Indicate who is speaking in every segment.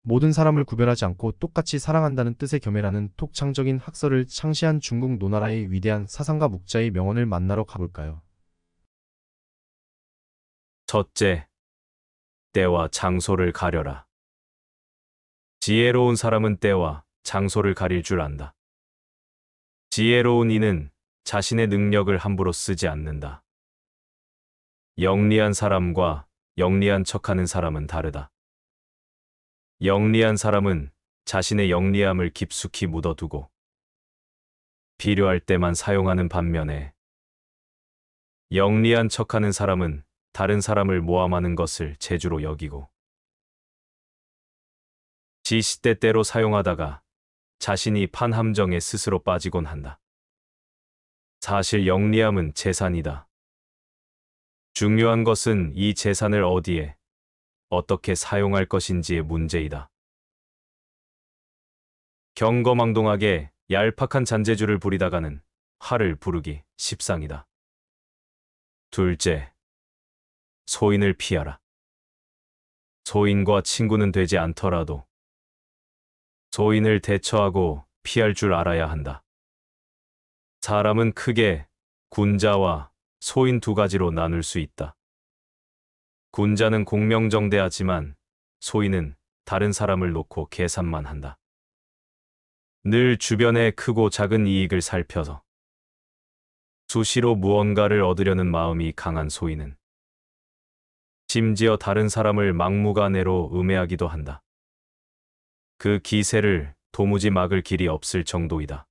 Speaker 1: 모든 사람을 구별하지 않고 똑같이 사랑한다는 뜻의 겸해라는 독창적인 학설을 창시한 중국 노나라의 위대한 사상가 목자의 명언을 만나러 가볼까요?
Speaker 2: 첫째, 때와 장소를 가려라. 지혜로운 사람은 때와 장소를 가릴 줄 안다. 지혜로운 이는 자신의 능력을 함부로 쓰지 않는다. 영리한 사람과 영리한 척하는 사람은 다르다. 영리한 사람은 자신의 영리함을 깊숙이 묻어두고 필요할 때만 사용하는 반면에 영리한 척하는 사람은 다른 사람을 모함하는 것을 재주로 여기고 시시때때로 사용하다가 자신이 판 함정에 스스로 빠지곤 한다. 사실 영리함은 재산이다. 중요한 것은 이 재산을 어디에, 어떻게 사용할 것인지의 문제이다. 경거망동하게 얄팍한 잔재주를 부리다가는 화를 부르기 십상이다. 둘째, 소인을 피하라. 소인과 친구는 되지 않더라도 소인을 대처하고 피할 줄 알아야 한다. 사람은 크게 군자와 소인 두 가지로 나눌 수 있다. 군자는 공명정대하지만 소인은 다른 사람을 놓고 계산만 한다. 늘 주변의 크고 작은 이익을 살펴서 수시로 무언가를 얻으려는 마음이 강한 소인은 심지어 다른 사람을 막무가내로 음해하기도 한다. 그 기세를 도무지 막을 길이 없을 정도이다.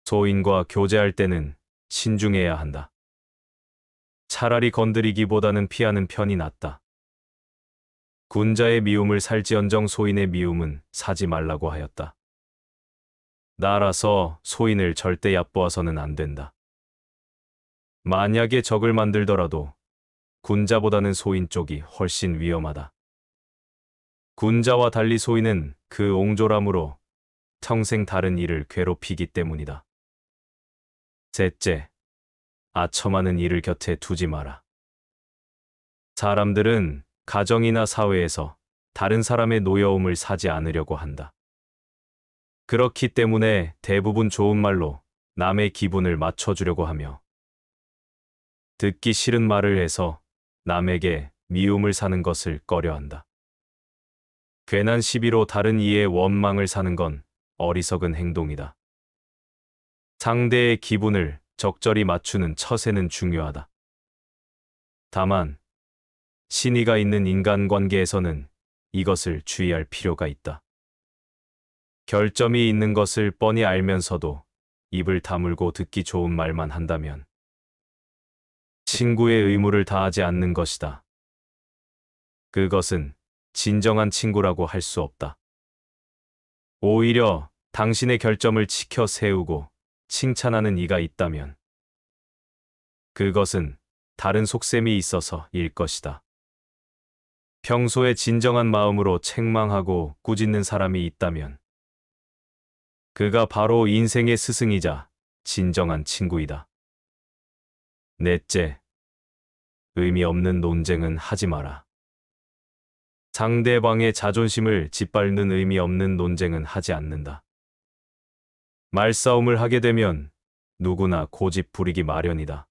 Speaker 2: 소인과 교제할 때는 신중해야 한다. 차라리 건드리기보다는 피하는 편이 낫다. 군자의 미움을 살지언정 소인의 미움은 사지 말라고 하였다. 나라서 소인을 절대 얕보아서는 안 된다. 만약에 적을 만들더라도 군자보다는 소인 쪽이 훨씬 위험하다. 군자와 달리 소인은 그 옹졸함으로 평생 다른 이를 괴롭히기 때문이다. 셋째, 아첨하는 일을 곁에 두지 마라. 사람들은 가정이나 사회에서 다른 사람의 노여움을 사지 않으려고 한다. 그렇기 때문에 대부분 좋은 말로 남의 기분을 맞춰주려고 하며 듣기 싫은 말을 해서 남에게 미움을 사는 것을 꺼려한다. 괜한 시비로 다른 이의 원망을 사는 건 어리석은 행동이다. 상대의 기분을 적절히 맞추는 처세는 중요하다. 다만 신의가 있는 인간관계에서는 이것을 주의할 필요가 있다. 결점이 있는 것을 뻔히 알면서도 입을 다물고 듣기 좋은 말만 한다면 친구의 의무를 다하지 않는 것이다. 그것은 진정한 친구라고 할 수 없다. 오히려 당신의 결점을 지켜 세우고 칭찬하는 이가 있다면 그것은 다른 속셈이 있어서일 것이다. 평소에 진정한 마음으로 책망하고 꾸짖는 사람이 있다면 그가 바로 인생의 스승이자 진정한 친구이다. 넷째, 의미 없는 논쟁은 하지 마라. 상대방의 자존심을 짓밟는 의미 없는 논쟁은 하지 않는다. 말싸움을 하게 되면 누구나 고집 부리기 마련이다.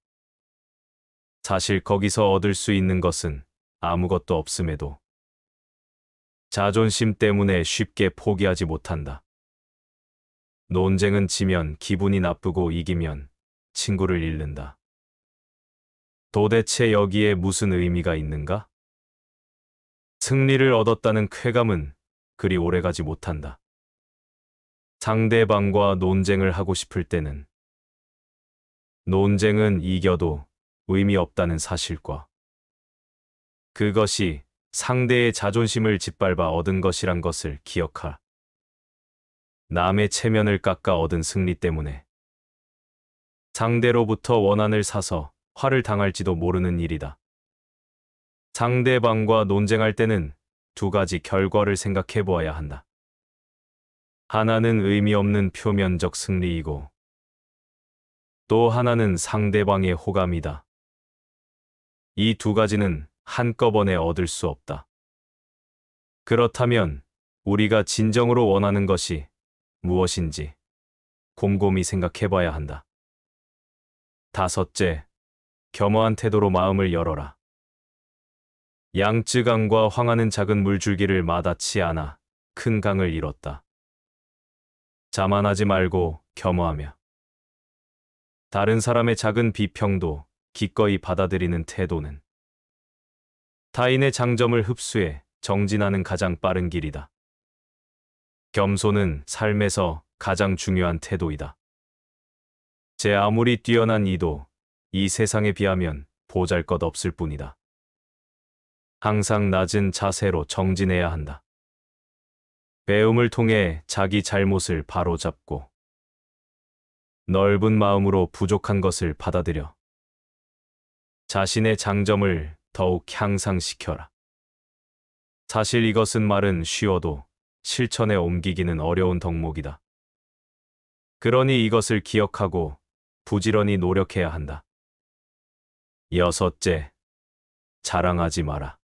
Speaker 2: 사실 거기서 얻을 수 있는 것은 아무것도 없음에도 자존심 때문에 쉽게 포기하지 못한다. 논쟁은 지면 기분이 나쁘고 이기면 친구를 잃는다. 도대체 여기에 무슨 의미가 있는가? 승리를 얻었다는 쾌감은 그리 오래가지 못한다. 상대방과 논쟁을 하고 싶을 때는 논쟁은 이겨도 의미 없다는 사실과 그것이 상대의 자존심을 짓밟아 얻은 것이란 것을 기억하. 남의 체면을 깎아 얻은 승리 때문에 상대로부터 원한을 사서 화를 당할지도 모르는 일이다. 상대방과 논쟁할 때는 두 가지 결과를 생각해 보아야 한다. 하나는 의미 없는 표면적 승리이고 또 하나는 상대방의 호감이다. 이 두 가지는 한꺼번에 얻을 수 없다. 그렇다면 우리가 진정으로 원하는 것이 무엇인지 곰곰이 생각해 봐야 한다. 다섯째, 겸허한 태도로 마음을 열어라. 양쯔강과 황하는 작은 물줄기를 마다치 않아 큰 강을 잃었다. 자만하지 말고 겸허하며 다른 사람의 작은 비평도 기꺼이 받아들이는 태도는 타인의 장점을 흡수해 정진하는 가장 빠른 길이다. 겸손은 삶에서 가장 중요한 태도이다. 제 아무리 뛰어난 이도 이 세상에 비하면 보잘것없을 뿐이다. 항상 낮은 자세로 정진해야 한다. 배움을 통해 자기 잘못을 바로잡고 넓은 마음으로 부족한 것을 받아들여 자신의 장점을 더욱 향상시켜라. 사실 이것은 말은 쉬워도 실천에 옮기기는 어려운 덕목이다. 그러니 이것을 기억하고 부지런히 노력해야 한다. 여섯째, 자랑하지 마라.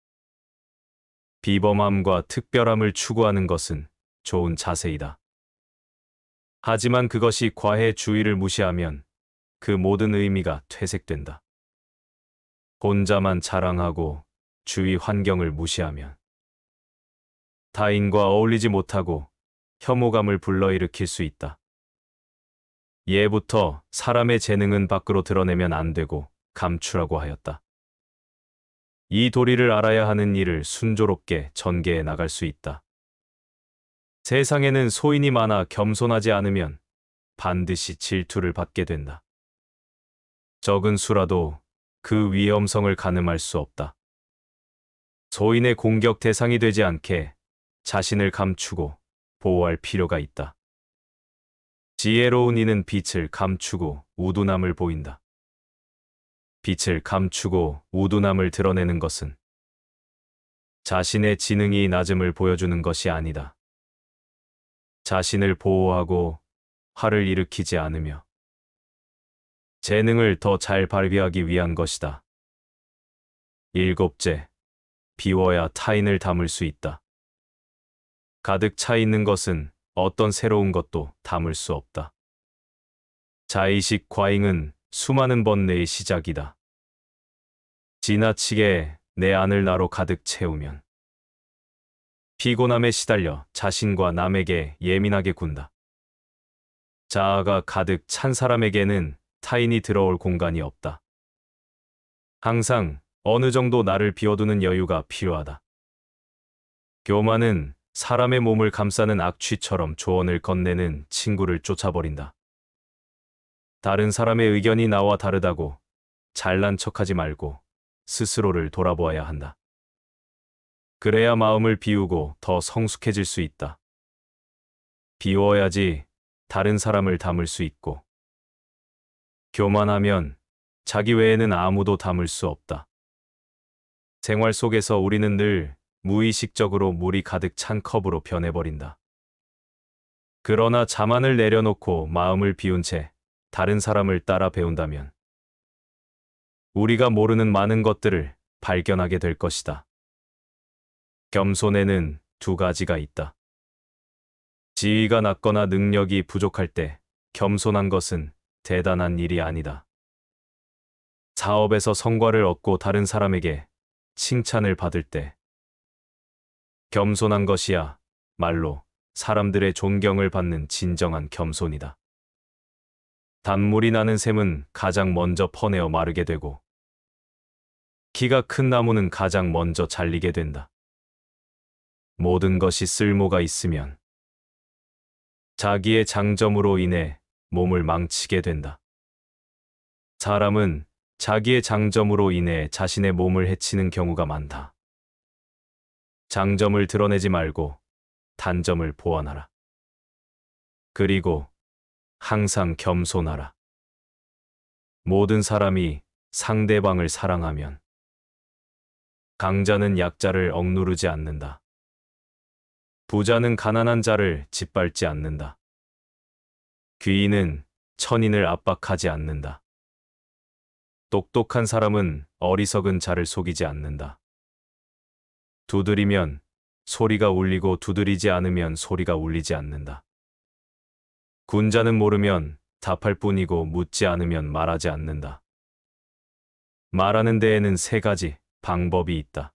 Speaker 2: 비범함과 특별함을 추구하는 것은 좋은 자세이다. 하지만 그것이 과해 주의를 무시하면 그 모든 의미가 퇴색된다. 혼자만 자랑하고 주위 환경을 무시하면 타인과 어울리지 못하고 혐오감을 불러일으킬 수 있다. 예부터 사람의 재능은 밖으로 드러내면 안 되고 감추라고 하였다. 이 도리를 알아야 하는 일을 순조롭게 전개해 나갈 수 있다. 세상에는 소인이 많아 겸손하지 않으면 반드시 질투를 받게 된다. 적은 수라도 그 위험성을 가늠할 수 없다. 소인의 공격 대상이 되지 않게 자신을 감추고 보호할 필요가 있다. 지혜로운 이는 빛을 감추고 우둔함을 보인다. 빛을 감추고 우둔함을 드러내는 것은 자신의 지능이 낮음을 보여주는 것이 아니다. 자신을 보호하고 화를 일으키지 않으며 재능을 더 잘 발휘하기 위한 것이다. 일곱째, 비워야 타인을 담을 수 있다. 가득 차 있는 것은 어떤 새로운 것도 담을 수 없다. 자의식 과잉은 수많은 번뇌의 시작이다. 지나치게 내 안을 나로 가득 채우면 피곤함에 시달려 자신과 남에게 예민하게 군다. 자아가 가득 찬 사람에게는 타인이 들어올 공간이 없다. 항상 어느 정도 나를 비워두는 여유가 필요하다. 교만은 사람의 몸을 감싸는 악취처럼 조언을 건네는 친구를 쫓아버린다. 다른 사람의 의견이 나와 다르다고 잘난 척하지 말고 스스로를 돌아보아야 한다. 그래야 마음을 비우고 더 성숙해질 수 있다. 비워야지 다른 사람을 담을 수 있고, 교만하면 자기 외에는 아무도 담을 수 없다. 생활 속에서 우리는 늘 무의식적으로 물이 가득 찬 컵으로 변해버린다. 그러나 자만을 내려놓고 마음을 비운 채 다른 사람을 따라 배운다면 우리가 모르는 많은 것들을 발견하게 될 것이다. 겸손에는 두 가지가 있다. 지위가 낮거나 능력이 부족할 때 겸손한 것은 대단한 일이 아니다. 사업에서 성과를 얻고 다른 사람에게 칭찬을 받을 때 겸손한 것이야 말로 사람들의 존경을 받는 진정한 겸손이다. 단물이 나는 샘은 가장 먼저 퍼내어 마르게 되고 키가 큰 나무는 가장 먼저 잘리게 된다. 모든 것이 쓸모가 있으면 자기의 장점으로 인해 몸을 망치게 된다. 사람은 자기의 장점으로 인해 자신의 몸을 해치는 경우가 많다. 장점을 드러내지 말고 단점을 보완하라. 그리고 항상 겸손하라. 모든 사람이 상대방을 사랑하면 강자는 약자를 억누르지 않는다. 부자는 가난한 자를 짓밟지 않는다. 귀인은 천인을 압박하지 않는다. 똑똑한 사람은 어리석은 자를 속이지 않는다. 두드리면 소리가 울리고 두드리지 않으면 소리가 울리지 않는다. 군자는 모르면 답할 뿐이고 묻지 않으면 말하지 않는다. 말하는 데에는 세 가지 방법이 있다.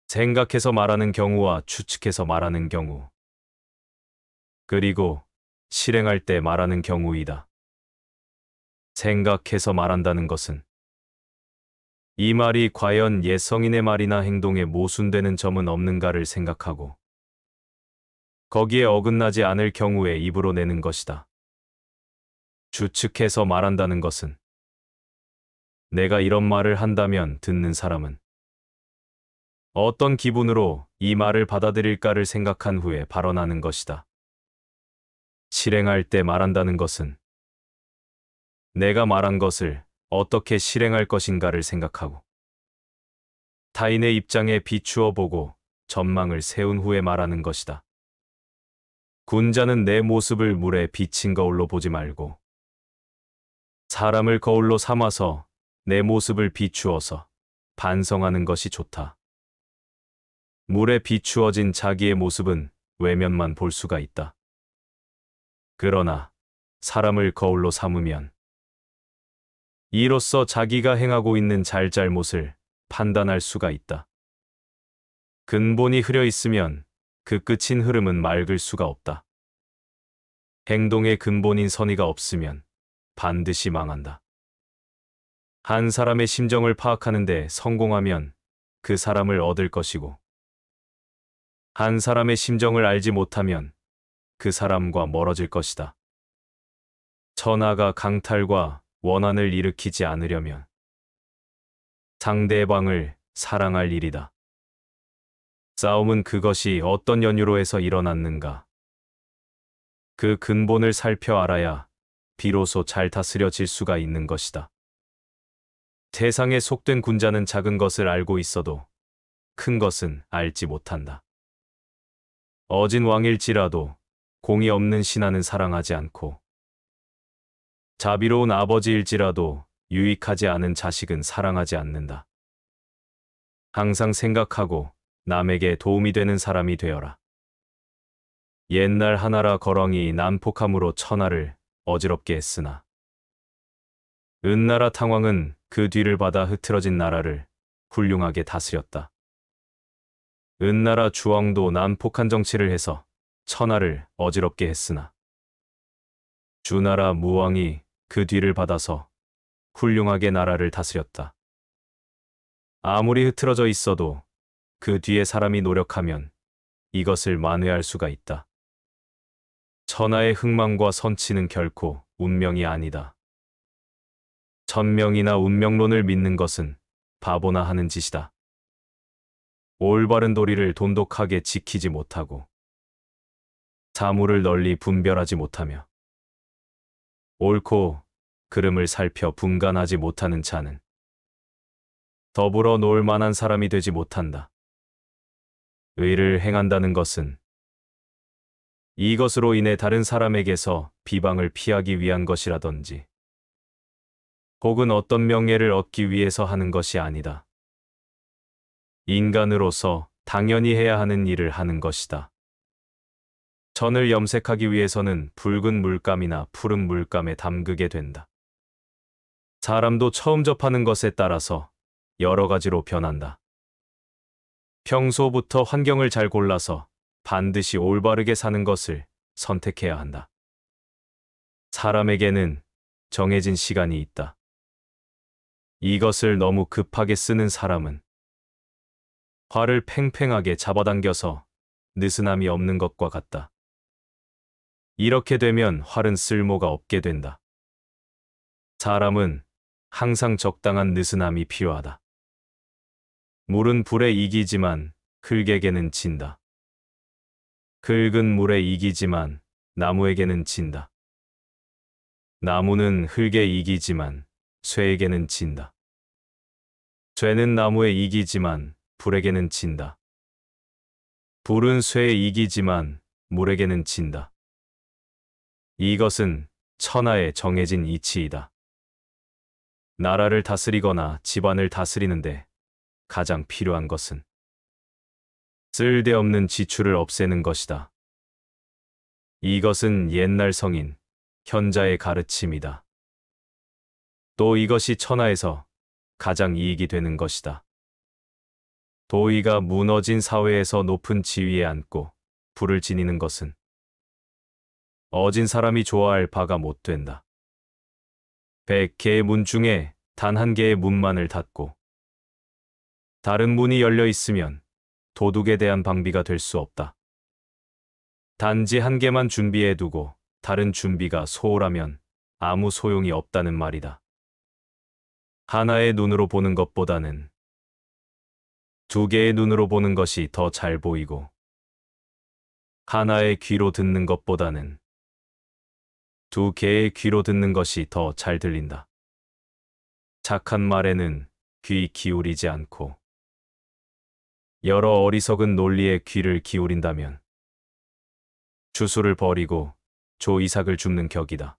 Speaker 2: 생각해서 말하는 경우와 추측해서 말하는 경우, 그리고 실행할 때 말하는 경우이다. 생각해서 말한다는 것은 이 말이 과연 옛 성인의 말이나 행동에 모순되는 점은 없는가를 생각하고 거기에 어긋나지 않을 경우에 입으로 내는 것이다. 추측해서 말한다는 것은 내가 이런 말을 한다면 듣는 사람은 어떤 기분으로 이 말을 받아들일까를 생각한 후에 발언하는 것이다. 실행할 때 말한다는 것은 내가 말한 것을 어떻게 실행할 것인가를 생각하고 타인의 입장에 비추어 보고 전망을 세운 후에 말하는 것이다. 군자는 내 모습을 물에 비친 거울로 보지 말고 사람을 거울로 삼아서 내 모습을 비추어서 반성하는 것이 좋다. 물에 비추어진 자기의 모습은 외면만 볼 수가 있다. 그러나 사람을 거울로 삼으면 이로써 자기가 행하고 있는 잘잘못을 판단할 수가 있다. 근본이 흐려 있으면 그 끝인 흐름은 맑을 수가 없다. 행동의 근본인 선의가 없으면 반드시 망한다. 한 사람의 심정을 파악하는 데 성공하면 그 사람을 얻을 것이고 한 사람의 심정을 알지 못하면 그 사람과 멀어질 것이다. 천하가 강탈과 원한을 일으키지 않으려면 상대방을 사랑할 일이다. 싸움은 그것이 어떤 연유로 해서 일어났는가, 그 근본을 살펴 알아야 비로소 잘 다스려질 수가 있는 것이다. 세상에 속된 군자는 작은 것을 알고 있어도 큰 것은 알지 못한다. 어진 왕일지라도 공이 없는 신하는 사랑하지 않고 자비로운 아버지일지라도 유익하지 않은 자식은 사랑하지 않는다. 항상 생각하고 남에게 도움이 되는 사람이 되어라. 옛날 하나라 거렁이 난폭함으로 천하를 어지럽게 했으나 은나라 탕왕은 그 뒤를 받아 흐트러진 나라를 훌륭하게 다스렸다. 은나라 주왕도 난폭한 정치를 해서 천하를 어지럽게 했으나 주나라 무왕이 그 뒤를 받아서 훌륭하게 나라를 다스렸다. 아무리 흐트러져 있어도 그 뒤에 사람이 노력하면 이것을 만회할 수가 있다. 천하의 흥망과 선치는 결코 운명이 아니다. 천명이나 운명론을 믿는 것은 바보나 하는 짓이다. 올바른 도리를 돈독하게 지키지 못하고 사물을 널리 분별하지 못하며 옳고 그름을 살펴 분간하지 못하는 자는 더불어 놀 만한 사람이 되지 못한다. 의를 행한다는 것은 이것으로 인해 다른 사람에게서 비방을 피하기 위한 것이라든지 혹은 어떤 명예를 얻기 위해서 하는 것이 아니다. 인간으로서 당연히 해야 하는 일을 하는 것이다. 전을 염색하기 위해서는 붉은 물감이나 푸른 물감에 담그게 된다. 사람도 처음 접하는 것에 따라서 여러 가지로 변한다. 평소부터 환경을 잘 골라서 반드시 올바르게 사는 것을 선택해야 한다. 사람에게는 정해진 시간이 있다. 이것을 너무 급하게 쓰는 사람은 활을 팽팽하게 잡아당겨서 느슨함이 없는 것과 같다. 이렇게 되면 활은 쓸모가 없게 된다. 사람은 항상 적당한 느슨함이 필요하다. 물은 불에 이기지만 흙에게는 진다. 흙은 물에 이기지만 나무에게는 진다. 나무는 흙에 이기지만 쇠에게는 진다. 쇠는 나무에 이기지만 불에게는 진다. 불은 쇠에 이기지만 물에게는 진다. 이것은 천하의 정해진 이치이다. 나라를 다스리거나 집안을 다스리는데 가장 필요한 것은 쓸데없는 지출을 없애는 것이다. 이것은 옛날 성인, 현자의 가르침이다. 또 이것이 천하에서 가장 이익이 되는 것이다. 도의가 무너진 사회에서 높은 지위에 앉고 부를 지니는 것은 어진 사람이 좋아할 바가 못 된다. 100개의 문 중에 단 한 개의 문만을 닫고 다른 문이 열려 있으면 도둑에 대한 방비가 될 수 없다. 단지 한 개만 준비해 두고 다른 준비가 소홀하면 아무 소용이 없다는 말이다. 하나의 눈으로 보는 것보다는 두 개의 눈으로 보는 것이 더 잘 보이고 하나의 귀로 듣는 것보다는 두 개의 귀로 듣는 것이 더 잘 들린다. 착한 말에는 귀 기울이지 않고 여러 어리석은 논리에 귀를 기울인다면 주술을 버리고 조이삭을 줍는 격이다.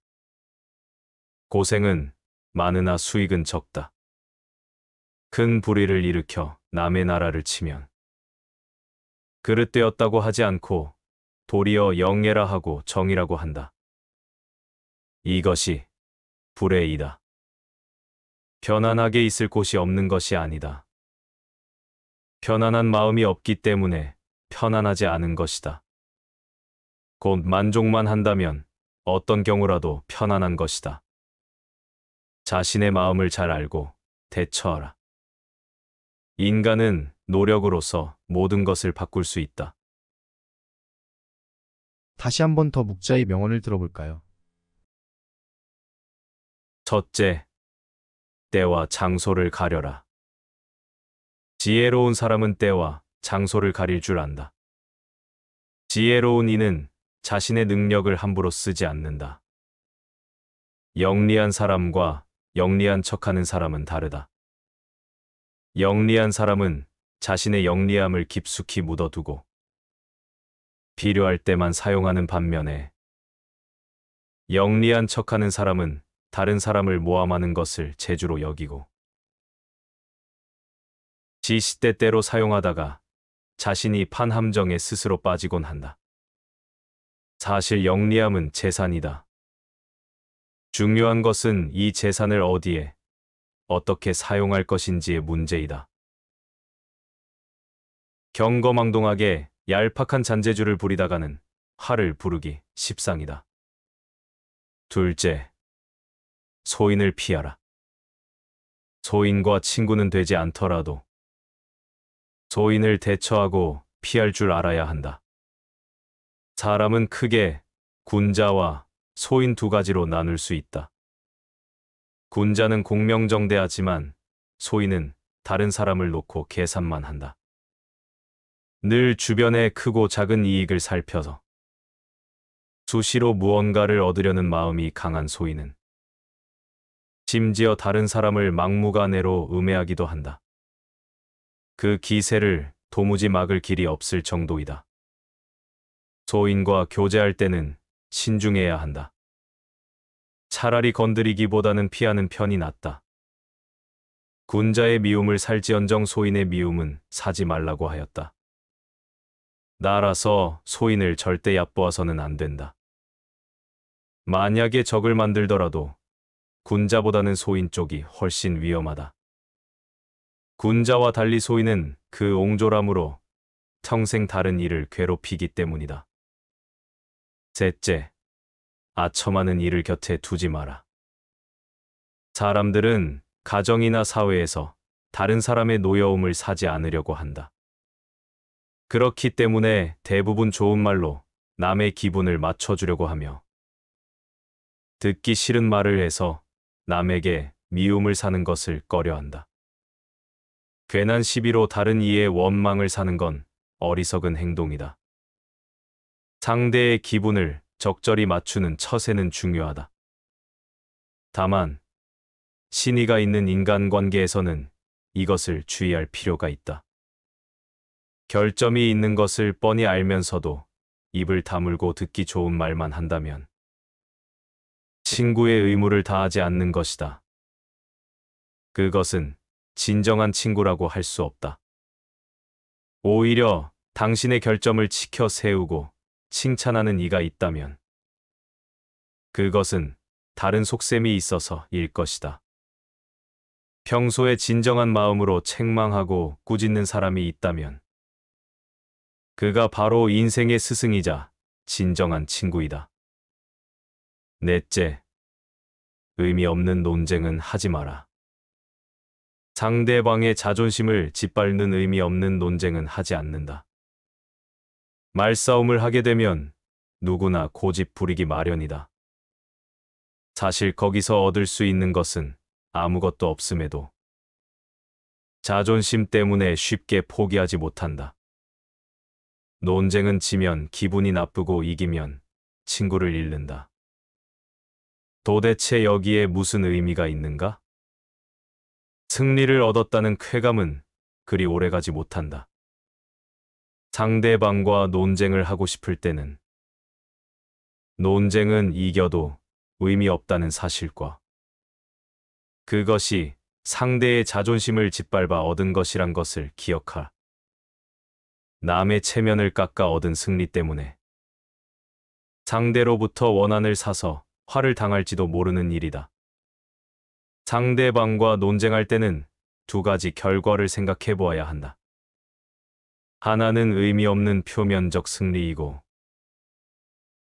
Speaker 2: 고생은 많으나 수익은 적다. 큰 불의를 일으켜 남의 나라를 치면 그릇되었다고 하지 않고 도리어 영예라 하고 정이라고 한다. 이것이 불의 이다. 편안하게 있을 곳이 없는 것이 아니다. 편안한 마음이 없기 때문에 편안하지 않은 것이다. 곧 만족만 한다면 어떤 경우라도 편안한 것이다. 자신의 마음을 잘 알고 대처하라. 인간은 노력으로서 모든 것을 바꿀 수 있다.
Speaker 1: 다시 한 번 더 묵자의 명언을 들어볼까요?
Speaker 2: 첫째, 때와 장소를 가려라. 지혜로운 사람은 때와 장소를 가릴 줄 안다. 지혜로운 이는 자신의 능력을 함부로 쓰지 않는다. 영리한 사람과 영리한 척하는 사람은 다르다. 영리한 사람은 자신의 영리함을 깊숙이 묻어두고 필요할 때만 사용하는 반면에 영리한 척하는 사람은 다른 사람을 모함하는 것을 재주로 여기고 지시때때로 사용하다가 자신이 판 함정에 스스로 빠지곤 한다. 사실 영리함은 재산이다. 중요한 것은 이 재산을 어디에, 어떻게 사용할 것인지의 문제이다. 경거망동하게 얄팍한 잔재주를 부리다가는 화를 부르기 십상이다. 둘째, 소인을 피하라. 소인과 친구는 되지 않더라도 소인을 대처하고 피할 줄 알아야 한다. 사람은 크게 군자와 소인 두 가지로 나눌 수 있다. 군자는 공명정대하지만 소인은 다른 사람을 놓고 계산만 한다. 늘 주변의 크고 작은 이익을 살펴서 수시로 무언가를 얻으려는 마음이 강한 소인은 심지어 다른 사람을 막무가내로 음해하기도 한다. 그 기세를 도무지 막을 길이 없을 정도이다. 소인과 교제할 때는 신중해야 한다. 차라리 건드리기보다는 피하는 편이 낫다. 군자의 미움을 살지언정 소인의 미움은 사지 말라고 하였다. 나라서 소인을 절대 얕보아서는 안 된다. 만약에 적을 만들더라도 군자보다는 소인 쪽이 훨씬 위험하다. 군자와 달리 소인은 그 옹졸함으로 평생 다른 이를 괴롭히기 때문이다. 셋째, 아첨하는 일을 곁에 두지 마라. 사람들은 가정이나 사회에서 다른 사람의 노여움을 사지 않으려고 한다. 그렇기 때문에 대부분 좋은 말로 남의 기분을 맞춰주려고 하며 듣기 싫은 말을 해서 남에게 미움을 사는 것을 꺼려한다. 괜한 시비로 다른 이의 원망을 사는 건 어리석은 행동이다. 상대의 기분을 적절히 맞추는 처세는 중요하다. 다만 신의가 있는 인간관계에서는 이것을 주의할 필요가 있다. 결점이 있는 것을 뻔히 알면서도 입을 다물고 듣기 좋은 말만 한다면 친구의 의무를 다하지 않는 것이다. 그것은 진정한 친구라고 할 수 없다. 오히려 당신의 결점을 치켜 세우고 칭찬하는 이가 있다면 그것은 다른 속셈이 있어서일 것이다. 평소에 진정한 마음으로 책망하고 꾸짖는 사람이 있다면 그가 바로 인생의 스승이자 진정한 친구이다. 넷째, 의미 없는 논쟁은 하지 마라. 상대방의 자존심을 짓밟는 의미 없는 논쟁은 하지 않는다. 말싸움을 하게 되면 누구나 고집 부리기 마련이다. 사실 거기서 얻을 수 있는 것은 아무것도 없음에도 자존심 때문에 쉽게 포기하지 못한다. 논쟁은 지면 기분이 나쁘고 이기면 친구를 잃는다. 도대체 여기에 무슨 의미가 있는가? 승리를 얻었다는 쾌감은 그리 오래가지 못한다. 상대방과 논쟁을 하고 싶을 때는 논쟁은 이겨도 의미 없다는 사실과 그것이 상대의 자존심을 짓밟아 얻은 것이란 것을 기억하라. 남의 체면을 깎아 얻은 승리 때문에 상대로부터 원한을 사서 화를 당할지도 모르는 일이다. 상대방과 논쟁할 때는 두 가지 결과를 생각해 보아야 한다. 하나는 의미 없는 표면적 승리이고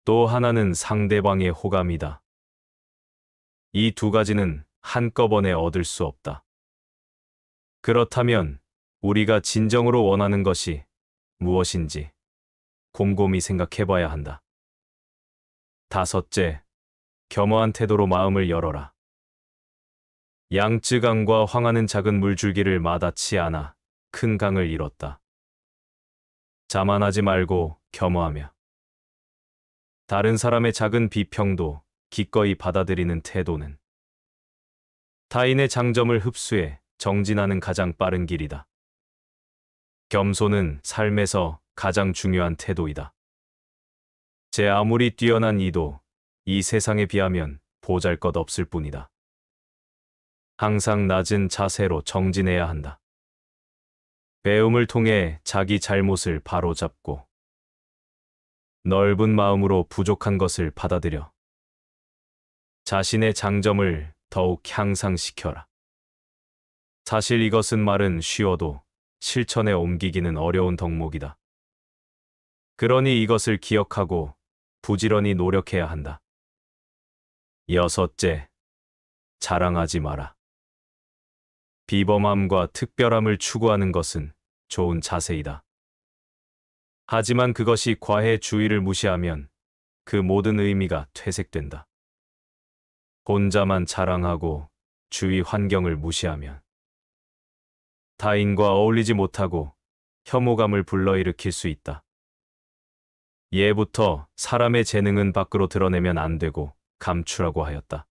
Speaker 2: 또 하나는 상대방의 호감이다. 이 두 가지는 한꺼번에 얻을 수 없다. 그렇다면 우리가 진정으로 원하는 것이 무엇인지 곰곰이 생각해 봐야 한다. 다섯째, 겸허한 태도로 마음을 열어라. 양쯔강과 황하는 작은 물줄기를 마다치 않아 큰 강을 잃었다. 자만하지 말고 겸허하며 다른 사람의 작은 비평도 기꺼이 받아들이는 태도는 타인의 장점을 흡수해 정진하는 가장 빠른 길이다. 겸손은 삶에서 가장 중요한 태도이다. 제 아무리 뛰어난 이도 이 세상에 비하면 보잘것없을 뿐이다. 항상 낮은 자세로 정진해야 한다. 배움을 통해 자기 잘못을 바로잡고 넓은 마음으로 부족한 것을 받아들여 자신의 장점을 더욱 향상시켜라. 사실 이것은 말은 쉬워도 실천에 옮기기는 어려운 덕목이다. 그러니 이것을 기억하고 부지런히 노력해야 한다. 여섯째, 자랑하지 마라. 비범함과 특별함을 추구하는 것은 좋은 자세이다. 하지만 그것이 과해 주의를 무시하면 그 모든 의미가 퇴색된다. 혼자만 자랑하고 주위 환경을 무시하면 타인과 어울리지 못하고 혐오감을 불러일으킬 수 있다. 예부터 사람의 재능은 밖으로 드러내면 안 되고 감추라고 하였다.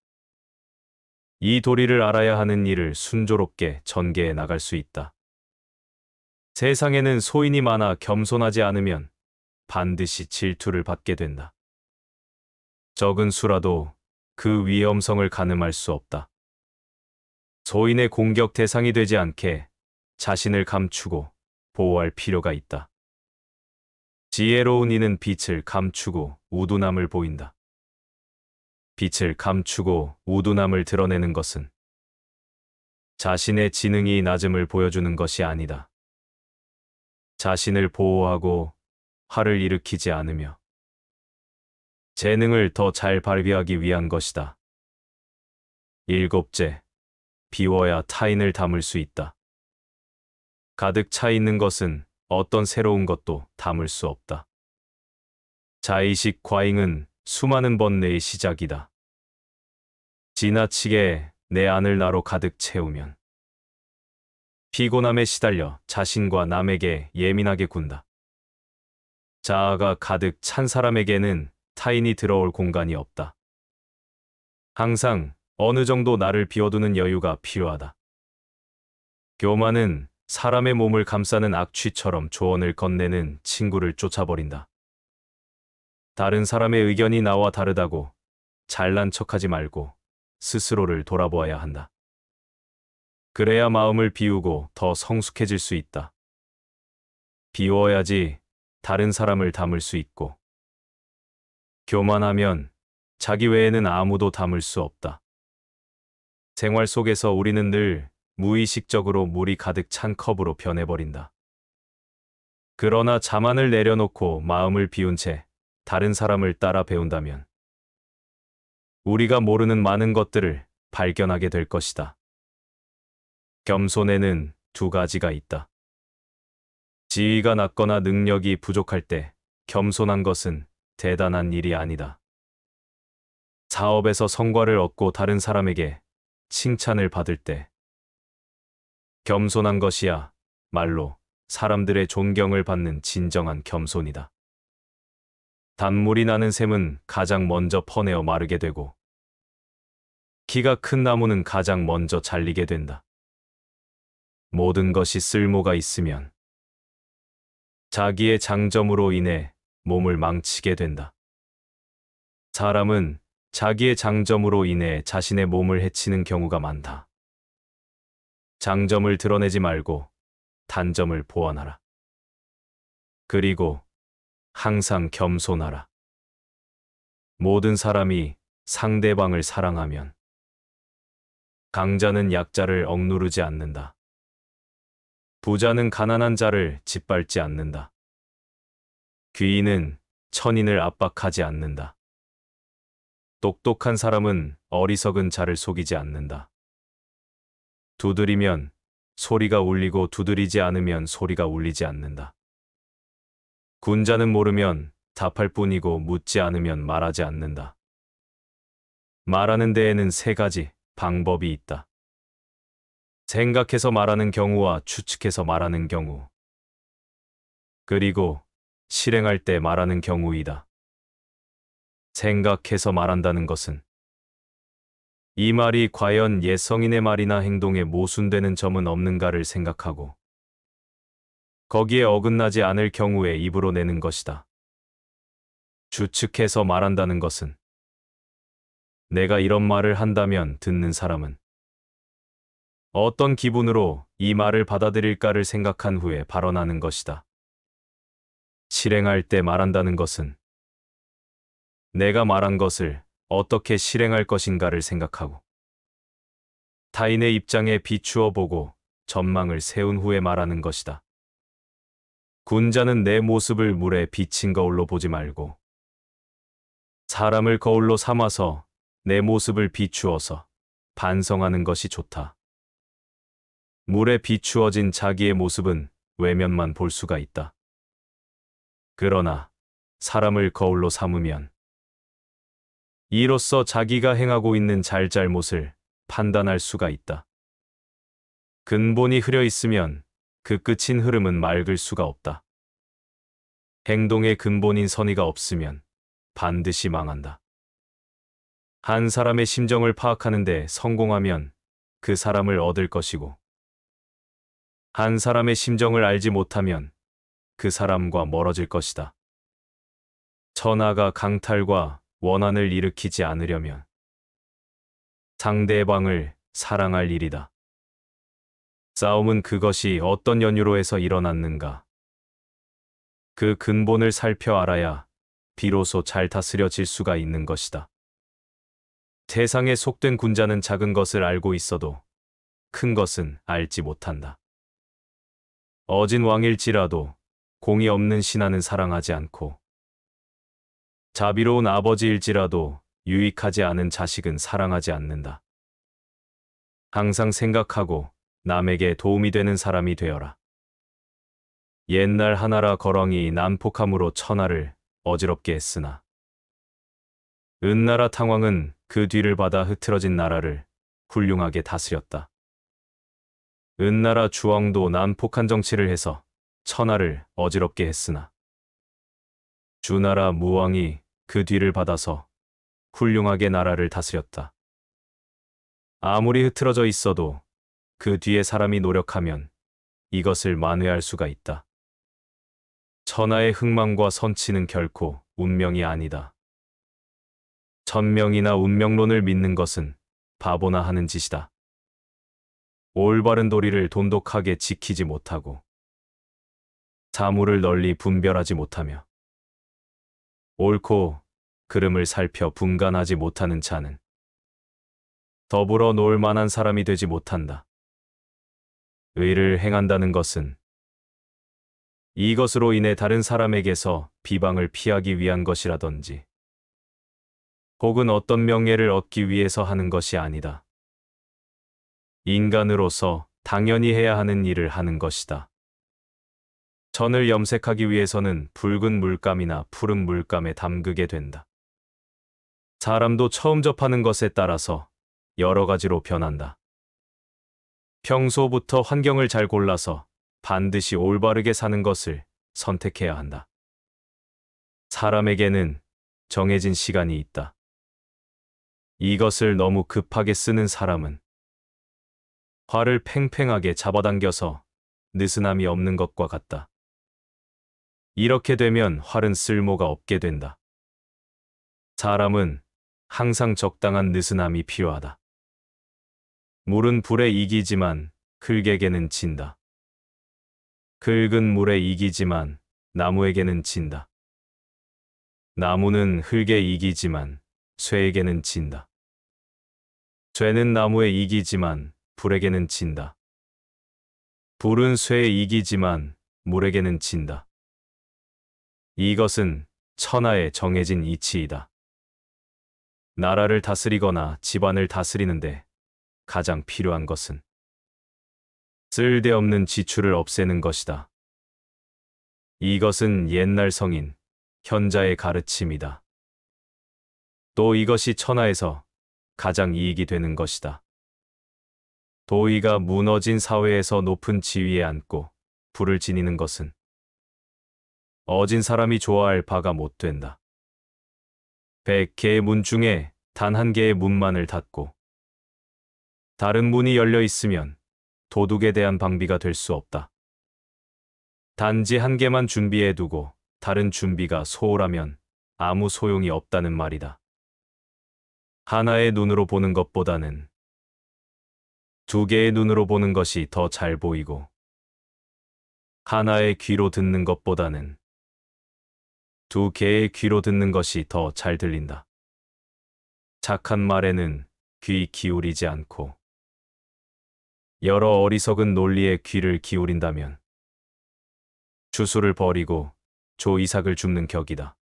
Speaker 2: 이 도리를 알아야 하는 일을 순조롭게 전개해 나갈 수 있다. 세상에는 소인이 많아 겸손하지 않으면 반드시 질투를 받게 된다. 적은 수라도 그 위험성을 가늠할 수 없다. 소인의 공격 대상이 되지 않게 자신을 감추고 보호할 필요가 있다. 지혜로운 이는 빛을 감추고 우둔함을 보인다. 빛을 감추고 우둔함을 드러내는 것은 자신의 지능이 낮음을 보여주는 것이 아니다. 자신을 보호하고 화를 일으키지 않으며 재능을 더 잘 발휘하기 위한 것이다. 일곱째, 비워야 타인을 담을 수 있다. 가득 차 있는 것은 어떤 새로운 것도 담을 수 없다. 자의식 과잉은 수많은 번뇌의 시작이다. 지나치게 내 안을 나로 가득 채우면 피곤함에 시달려 자신과 남에게 예민하게 군다. 자아가 가득 찬 사람에게는 타인이 들어올 공간이 없다. 항상 어느 정도 나를 비워두는 여유가 필요하다. 교만은 사람의 몸을 감싸는 악취처럼 조언을 건네는 친구를 쫓아버린다. 다른 사람의 의견이 나와 다르다고 잘난 척하지 말고 스스로를 돌아보아야 한다. 그래야 마음을 비우고 더 성숙해질 수 있다. 비워야지 다른 사람을 담을 수 있고, 교만하면 자기 외에는 아무도 담을 수 없다. 생활 속에서 우리는 늘 무의식적으로 물이 가득 찬 컵으로 변해버린다. 그러나 자만을 내려놓고 마음을 비운 채 다른 사람을 따라 배운다면 우리가 모르는 많은 것들을 발견하게 될 것이다. 겸손에는 두 가지가 있다. 지위가 낮거나 능력이 부족할 때 겸손한 것은 대단한 일이 아니다. 사업에서 성과를 얻고 다른 사람에게 칭찬을 받을 때 겸손한 것이야 말로 사람들의 존경을 받는 진정한 겸손이다. 단물이 나는 샘은 가장 먼저 퍼내어 마르게 되고 키가 큰 나무는 가장 먼저 잘리게 된다. 모든 것이 쓸모가 있으면 자기의 장점으로 인해 몸을 망치게 된다. 사람은 자기의 장점으로 인해 자신의 몸을 해치는 경우가 많다. 장점을 드러내지 말고 단점을 보완하라. 그리고 항상 겸손하라. 모든 사람이 상대방을 사랑하면 강자는 약자를 억누르지 않는다. 부자는 가난한 자를 짓밟지 않는다. 귀인은 천인을 압박하지 않는다. 똑똑한 사람은 어리석은 자를 속이지 않는다. 두드리면 소리가 울리고 두드리지 않으면 소리가 울리지 않는다. 군자는 모르면 답할 뿐이고 묻지 않으면 말하지 않는다. 말하는 데에는 세 가지 방법이 있다. 생각해서 말하는 경우와 추측해서 말하는 경우, 그리고 실행할 때 말하는 경우이다. 생각해서 말한다는 것은 이 말이 과연 옛 성인의 말이나 행동에 모순되는 점은 없는가를 생각하고 거기에 어긋나지 않을 경우에 입으로 내는 것이다. 추측해서 말한다는 것은 내가 이런 말을 한다면 듣는 사람은 어떤 기분으로 이 말을 받아들일까를 생각한 후에 발언하는 것이다. 실행할 때 말한다는 것은 내가 말한 것을 어떻게 실행할 것인가를 생각하고 타인의 입장에 비추어 보고 전망을 세운 후에 말하는 것이다. 군자는 내 모습을 물에 비친 거울로 보지 말고 사람을 거울로 삼아서 내 모습을 비추어서 반성하는 것이 좋다. 물에 비추어진 자기의 모습은 외면만 볼 수가 있다. 그러나 사람을 거울로 삼으면 이로써 자기가 행하고 있는 잘잘못을 판단할 수가 있다. 근본이 흐려 있으면 그 끝인 흐름은 맑을 수가 없다. 행동의 근본인 선의가 없으면 반드시 망한다. 한 사람의 심정을 파악하는 데 성공하면 그 사람을 얻을 것이고 한 사람의 심정을 알지 못하면 그 사람과 멀어질 것이다. 천하가 강탈과 원한을 일으키지 않으려면 상대방을 사랑할 일이다. 싸움은 그것이 어떤 연유로 해서 일어났는가. 그 근본을 살펴 알아야 비로소 잘 다스려질 수가 있는 것이다. 세상에 속된 군자는 작은 것을 알고 있어도 큰 것은 알지 못한다. 어진 왕일지라도 공이 없는 신하는 사랑하지 않고 자비로운 아버지일지라도 유익하지 않은 자식은 사랑하지 않는다. 항상 생각하고 남에게 도움이 되는 사람이 되어라. 옛날 하나라 거렁이 난폭함으로 천하를 어지럽게 했으나 은나라 탕왕은 그 뒤를 받아 흐트러진 나라를 훌륭하게 다스렸다. 은나라 주왕도 난폭한 정치를 해서 천하를 어지럽게 했으나 주나라 무왕이 그 뒤를 받아서 훌륭하게 나라를 다스렸다. 아무리 흐트러져 있어도 그 뒤에 사람이 노력하면 이것을 만회할 수가 있다. 천하의 흥망과 선치는 결코 운명이 아니다. 천명이나 운명론을 믿는 것은 바보나 하는 짓이다. 올바른 도리를 돈독하게 지키지 못하고 자물을 널리 분별하지 못하며 옳고 그름을 살펴 분간하지 못하는 자는 더불어 놀 만한 사람이 되지 못한다. 의를 행한다는 것은 이것으로 인해 다른 사람에게서 비방을 피하기 위한 것이라든지 혹은 어떤 명예를 얻기 위해서 하는 것이 아니다. 인간으로서 당연히 해야 하는 일을 하는 것이다. 전을 염색하기 위해서는 붉은 물감이나 푸른 물감에 담그게 된다. 사람도 처음 접하는 것에 따라서 여러 가지로 변한다. 평소부터 환경을 잘 골라서 반드시 올바르게 사는 것을 선택해야 한다. 사람에게는 정해진 시간이 있다. 이것을 너무 급하게 쓰는 사람은 활을 팽팽하게 잡아당겨서 느슨함이 없는 것과 같다. 이렇게 되면 활은 쓸모가 없게 된다. 사람은 항상 적당한 느슨함이 필요하다. 물은 불에 이기지만 흙에게는 진다. 흙은 물에 이기지만 나무에게는 진다. 나무는 흙에 이기지만 쇠에게는 진다. 쇠는 나무에 이기지만 불에게는 진다. 불은 쇠에 이기지만 물에게는 진다. 이것은 천하의 정해진 이치이다. 나라를 다스리거나 집안을 다스리는데 가장 필요한 것은 쓸데없는 지출을 없애는 것이다. 이것은 옛날 성인, 현자의 가르침이다. 또 이것이 천하에서 가장 이익이 되는 것이다. 도의가 무너진 사회에서 높은 지위에 앉고 부를 지니는 것은 어진 사람이 좋아할 바가 못 된다. 100개의 문 중에 단 한 개의 문만을 닫고 다른 문이 열려 있으면 도둑에 대한 방비가 될 수 없다. 단지 한 개만 준비해 두고 다른 준비가 소홀하면 아무 소용이 없다는 말이다. 하나의 눈으로 보는 것보다는 두 개의 눈으로 보는 것이 더 잘 보이고 하나의 귀로 듣는 것보다는 두 개의 귀로 듣는 것이 더 잘 들린다. 착한 말에는 귀 기울이지 않고 여러 어리석은 논리에 귀를 기울인다면 주술을 버리고 조이삭을 줍는 격이다.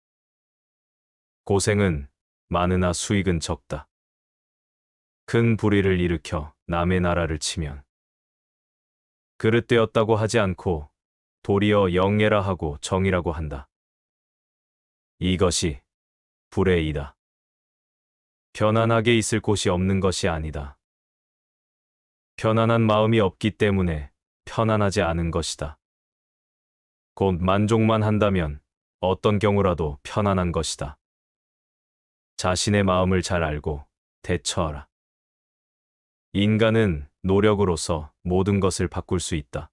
Speaker 2: 고생은 많으나 수익은 적다. 큰 불의를 일으켜 남의 나라를 치면 그릇되었다고 하지 않고 도리어 영예라 하고 정이라고 한다. 이것이 불의 이다. 편안하게 있을 곳이 없는 것이 아니다. 편안한 마음이 없기 때문에 편안하지 않은 것이다. 곧 만족만 한다면 어떤 경우라도 편안한 것이다. 자신의 마음을 잘 알고 대처하라. 인간은 노력으로서 모든 것을 바꿀 수 있다.